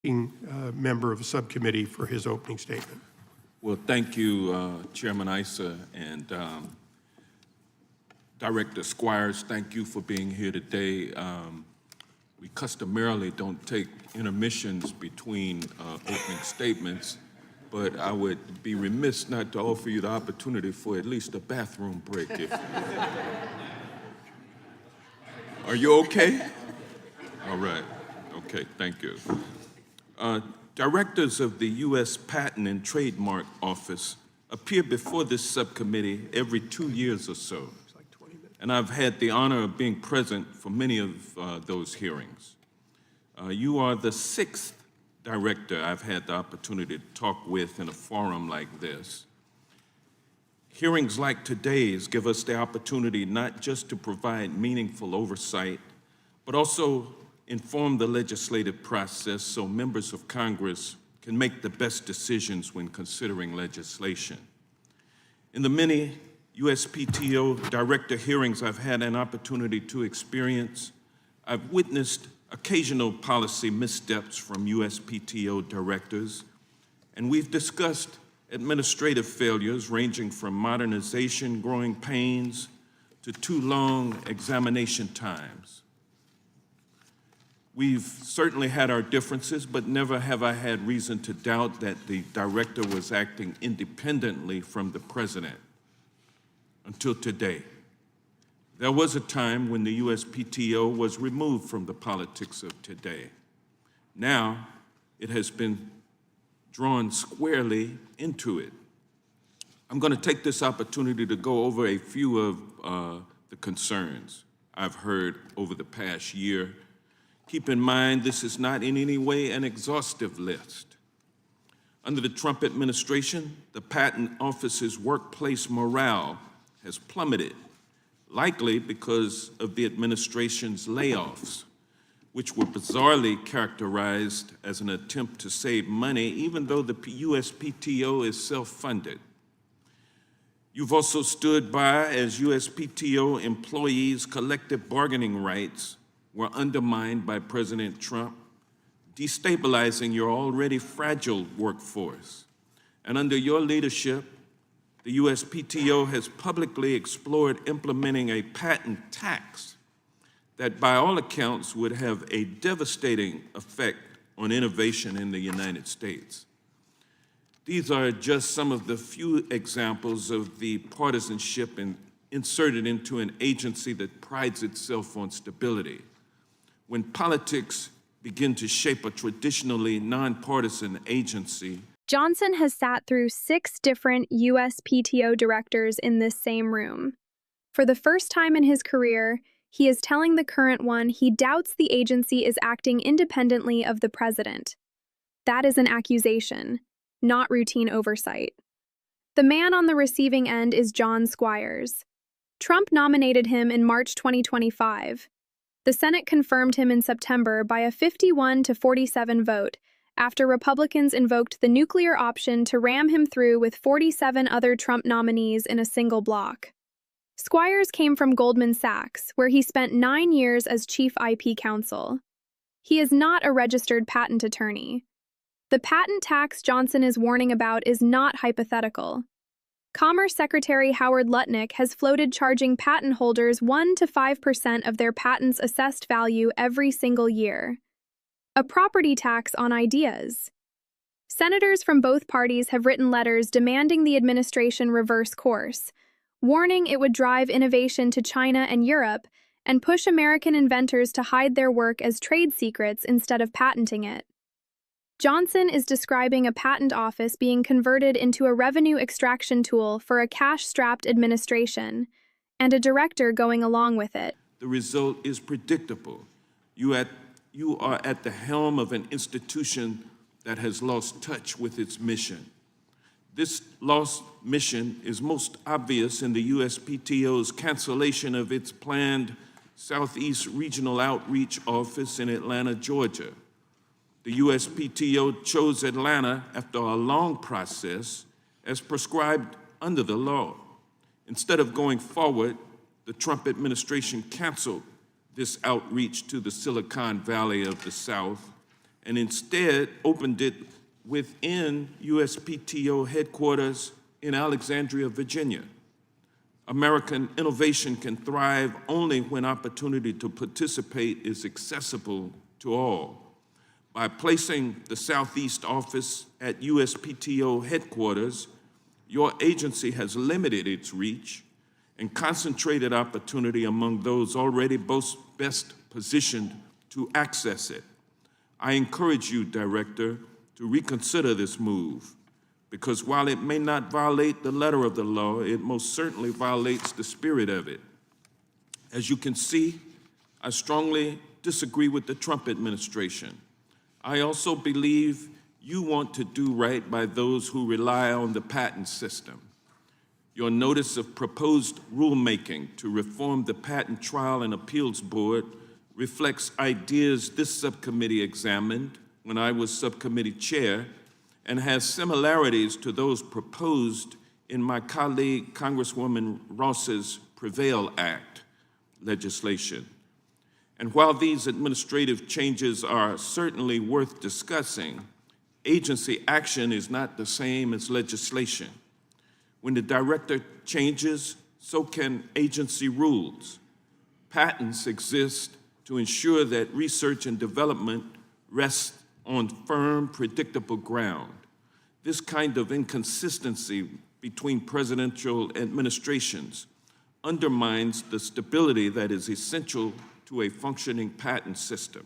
Member of the subcommittee for his opening statement. Well, thank you, Chairman Issa, and Director Squires, thank you for being here today. We customarily don't take intermissions between opening statements, but I would be remiss not to offer you the opportunity for at least a bathroom break. Are you okay? All right. Okay, thank you. Directors of the U.S. Patent and Trademark Office appear before this subcommittee every 2 years or so, and I've had the honor of being present for many of those hearings. You are the 6th director I've had the opportunity to talk with in a forum like this. Hearings like today's give us the opportunity not just to provide meaningful oversight, but also inform the legislative process so members of Congress can make the best decisions when considering legislation. In the many USPTO Director hearings I've had an opportunity to experience, I've witnessed occasional policy missteps from USPTO Directors, and we've discussed administrative failures ranging from modernization, growing pains, to too long examination times. We've certainly had our differences, but never have I had reason to doubt that the director was acting independently from the president until today. There was a time when the USPTO was removed from the politics of today. Now, it has been drawn squarely into it. I'm going to take this opportunity to go over a few of the concerns I've heard over the past year. Keep in mind, this is not in any way an exhaustive list. Under the Trump administration, the Patent Office's workplace morale has plummeted, likely because of the administration's layoffs, which were bizarrely characterized as an attempt to save money, even though the USPTO is self-funded. You've also stood by as USPTO employees' collective bargaining rights were undermined by President Trump, destabilizing your already fragile workforce. And under your leadership, the USPTO has publicly explored implementing a patent tax that by all accounts would have a devastating effect on innovation in the United States. These are just some of the few examples of the partisanship inserted into an agency that prides itself on stability. When politics begin to shape a traditionally nonpartisan agency, Johnson has sat through 6 different USPTO directors in this same room. For the first time in his career, he is telling the current one he doubts the agency is acting independently of the president. That is an accusation, not routine oversight. The man on the receiving end is John Squires. Trump nominated him in March 2025. The Senate confirmed him in September by a 51-47 vote after Republicans invoked the nuclear option to ram him through with 47 other Trump nominees in a single block. Squires came from Goldman Sachs, where he spent 9 years as chief IP counsel. He is not a registered patent attorney. The patent tax Johnson is warning about is not hypothetical. Commerce Secretary Howard Lutnick has floated charging patent holders 1 to 5% of their patent's assessed value every single year. A property tax on ideas. Senators from both parties have written letters demanding the administration reverse course, warning it would drive innovation to China and Europe and push American inventors to hide their work as trade secrets instead of patenting it. Johnson is describing a patent office being converted into a revenue extraction tool for a cash-strapped administration, and a director going along with it. The result is predictable. You are at the helm of an institution that has lost touch with its mission. This lost mission is most obvious in the USPTO's cancellation of its planned Southeast Regional Outreach Office in Atlanta, Georgia. The USPTO chose Atlanta after a long process as prescribed under the law. Instead of going forward, the Trump administration canceled this outreach to the Silicon Valley of the South and instead opened it within USPTO headquarters in Alexandria, Virginia. American innovation can thrive only when opportunity to participate is accessible to all. By placing the Southeast office at USPTO headquarters, your agency has limited its reach and concentrated opportunity among those already best positioned to access it. I encourage you, Director, to reconsider this move, because while it may not violate the letter of the law, it most certainly violates the spirit of it. As you can see, I strongly disagree with the Trump administration. I also believe you want to do right by those who rely on the patent system. Your notice of proposed rulemaking to reform the Patent Trial and Appeals Board reflects ideas this subcommittee examined when I was subcommittee chair and has similarities to those proposed in my colleague Congresswoman Ross's Prevail Act legislation. And while these administrative changes are certainly worth discussing, agency action is not the same as legislation. When the director changes, so can agency rules. Patents exist to ensure that research and development rests on firm, predictable ground. This kind of inconsistency between presidential administrations undermines the stability that is essential to a functioning patent system.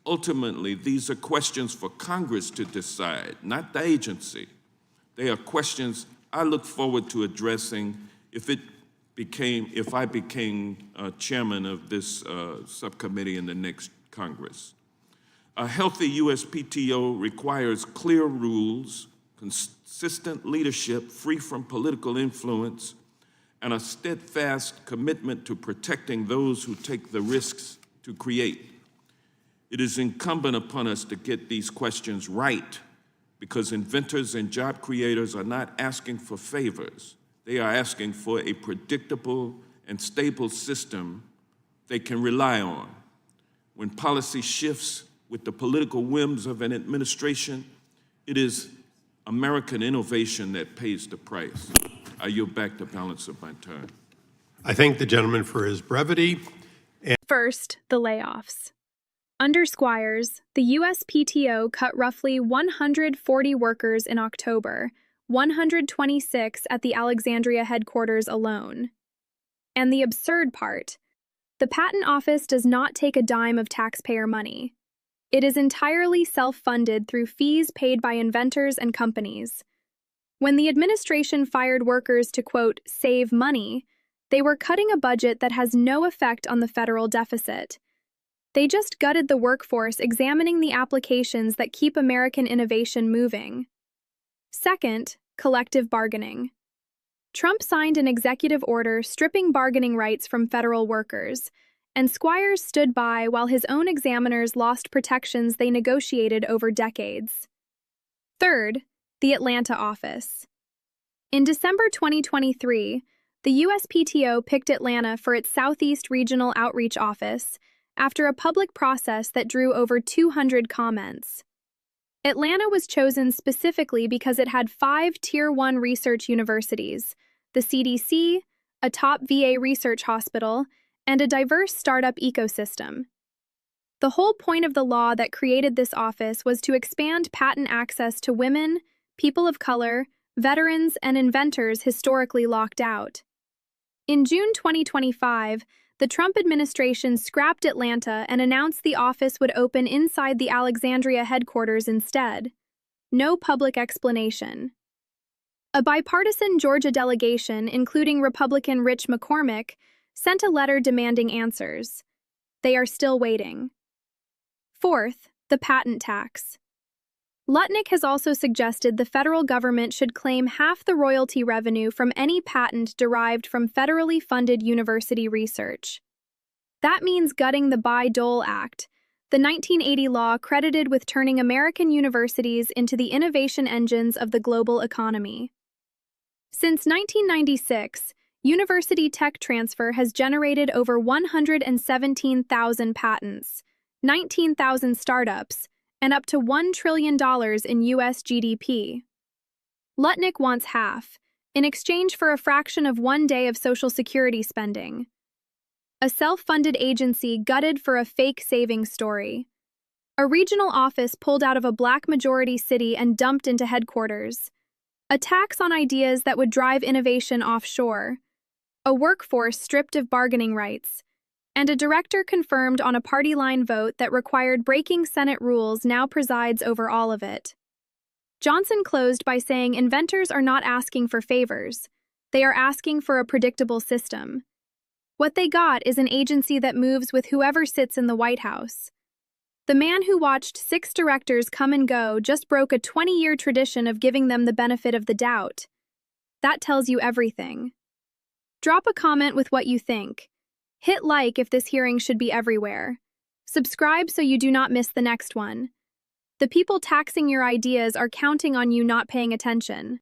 Ultimately, these are questions for Congress to decide, not the agency. They are questions I look forward to addressing if I became chairman of this subcommittee in the next Congress. A healthy USPTO requires clear rules, consistent leadership free from political influence, and a steadfast commitment to protecting those who take the risks to create. It is incumbent upon us to get these questions right, because inventors and job creators are not asking for favors. They are asking for a predictable and stable system they can rely on. When policy shifts with the political whims of an administration, it is American innovation that pays the price. I yield back the balance of my time. I thank the gentleman for his brevity. First, the layoffs. Under Squires, the USPTO cut roughly 140 workers in October, 126 at the Alexandria headquarters alone. And the absurd part, the Patent Office does not take a dime of taxpayer money. It is entirely self-funded through fees paid by inventors and companies. When the administration fired workers to, quote, save money, they were cutting a budget that has no effect on the federal deficit. They just gutted the workforce examining the applications that keep American innovation moving. Second, collective bargaining. Trump signed an executive order stripping bargaining rights from federal workers, and Squires stood by while his own examiners lost protections they negotiated over decades. Third, the Atlanta office. In December 2023, the USPTO picked Atlanta for its Southeast Regional Outreach Office after a public process that drew over 200 comments. Atlanta was chosen specifically because it had 5 Tier 1 research universities, the CDC, a top VA research hospital, and a diverse startup ecosystem. The whole point of the law that created this office was to expand patent access to women, people of color, veterans, and inventors historically locked out. In June 2025, the Trump administration scrapped Atlanta and announced the office would open inside the Alexandria headquarters instead. No public explanation. A bipartisan Georgia delegation, including Republican Rich McCormick, sent a letter demanding answers. They are still waiting. Fourth, the patent tax. Lutnick has also suggested the federal government should claim half the royalty revenue from any patent derived from federally funded university research. That means gutting the Bayh-Dole Act, the 1980 law credited with turning American universities into the innovation engines of the global economy. Since 1996, university tech transfer has generated over 117,000 patents, 19,000 startups, and up to $1 trillion in U.S. GDP. Lutnick wants half, in exchange for a fraction of 1 day of Social Security spending. A self-funded agency gutted for a fake savings story. A regional office pulled out of a black-majority city and dumped into headquarters. A tax on ideas that would drive innovation offshore. A workforce stripped of bargaining rights. And a director confirmed on a party line vote that required breaking Senate rules now presides over all of it. Johnson closed by saying inventors are not asking for favors. They are asking for a predictable system. What they got is an agency that moves with whoever sits in the White House. The man who watched 6 directors come and go just broke a 20-year tradition of giving them the benefit of the doubt. That tells you everything. Drop a comment with what you think. Hit like if this hearing should be everywhere. Subscribe so you do not miss the next one. The people taxing your ideas are counting on you not paying attention.